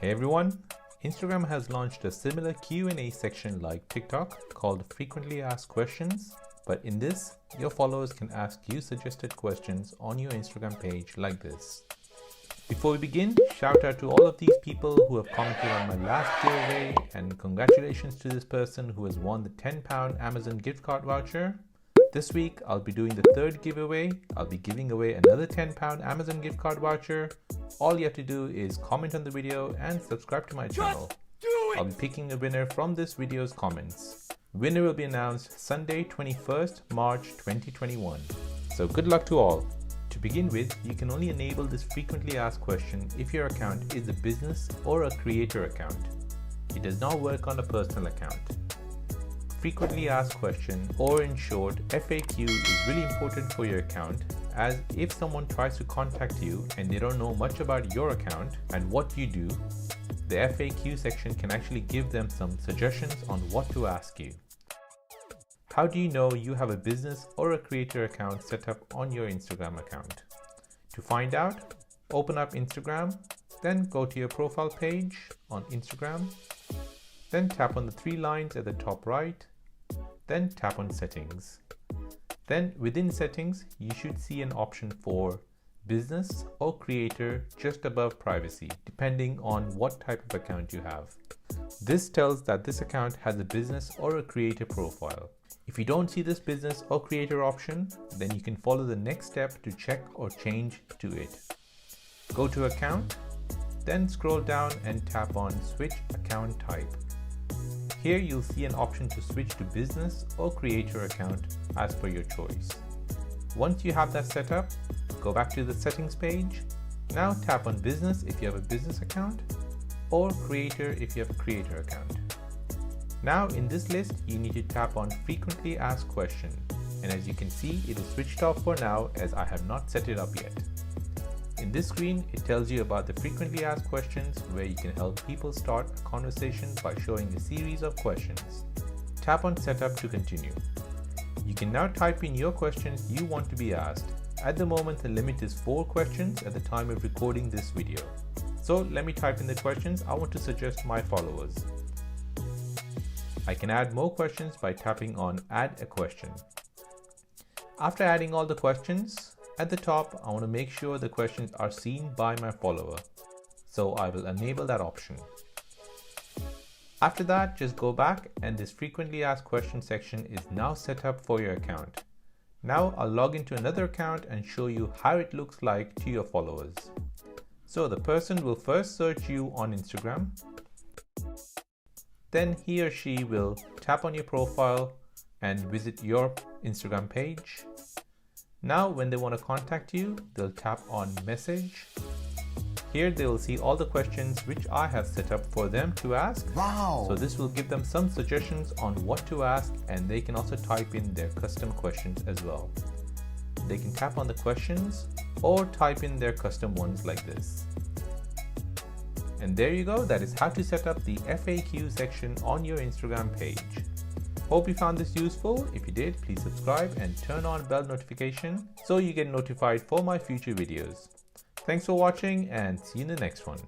Hey everyone, Instagram has launched a similar Q&A section like TikTok called Frequently Asked Questions, but in this, your followers can ask you suggested questions on your Instagram page like this. Before we begin, shout out to all of these people who have commented on my last giveaway, and congratulations to this person who has won the £10 Amazon gift card voucher. This week, I'll be doing the third giveaway. I'll be giving away another £10 Amazon gift card voucher. All you have to do is comment on the video and subscribe to my channel. I'll be picking a winner from this video's comments. Winner will be announced Sunday, 21st March 2021. So good luck to all. To begin with, you can only enable this frequently asked question if your account is a business or a creator account. It does not work on a personal account. Frequently asked question, or in short FAQ, is really important for your account, as if someone tries to contact you and they don't know much about your account and what you do, the FAQ section can actually give them some suggestions on what to ask you. How do you know you have a business or a creator account set up on your Instagram account? To find out, open up Instagram, then go to your profile page on Instagram, then tap on the three lines at the top right, then tap on settings. Then within settings, you should see an option for business or creator just above privacy, depending on what type of account you have. This tells that this account has a business or a creator profile. If you don't see this business or creator option, then you can follow the next step to check or change to it. Go to account, then scroll down and tap on switch account type. Here you'll see an option to switch to business or creator account as per your choice. Once you have that set up, go back to the settings page. Now tap on business if you have a business account, or creator if you have a creator account. Now in this list, you need to tap on frequently asked question, and as you can see, it is switched off for now as I have not set it up yet. In this screen, it tells you about the frequently asked questions, where you can help people start a conversation by showing a series of questions. Tap on setup to continue. You can now type in your questions you want to be asked. At the moment, the limit is 4 questions at the time of recording this video. So let me type in the questions I want to suggest to my followers. I can add more questions by tapping on add a question. After adding all the questions, at the top, I want to make sure the questions are seen by my follower. So I will enable that option. After that, just go back and this frequently asked question section is now set up for your account. Now I'll log into another account and show you how it looks like to your followers. So the person will first search you on Instagram. Then he or she will tap on your profile and visit your Instagram page. Now when they want to contact you, they'll tap on message. Here they will see all the questions which I have set up for them to ask. Wow! So this will give them some suggestions on what to ask, and they can also type in their custom questions as well. They can tap on the questions or type in their custom ones like this. And there you go, that is how to set up the FAQ section on your Instagram page. Hope you found this useful. If you did, please subscribe and turn on bell notification so you get notified for my future videos. Thanks for watching and see you in the next one.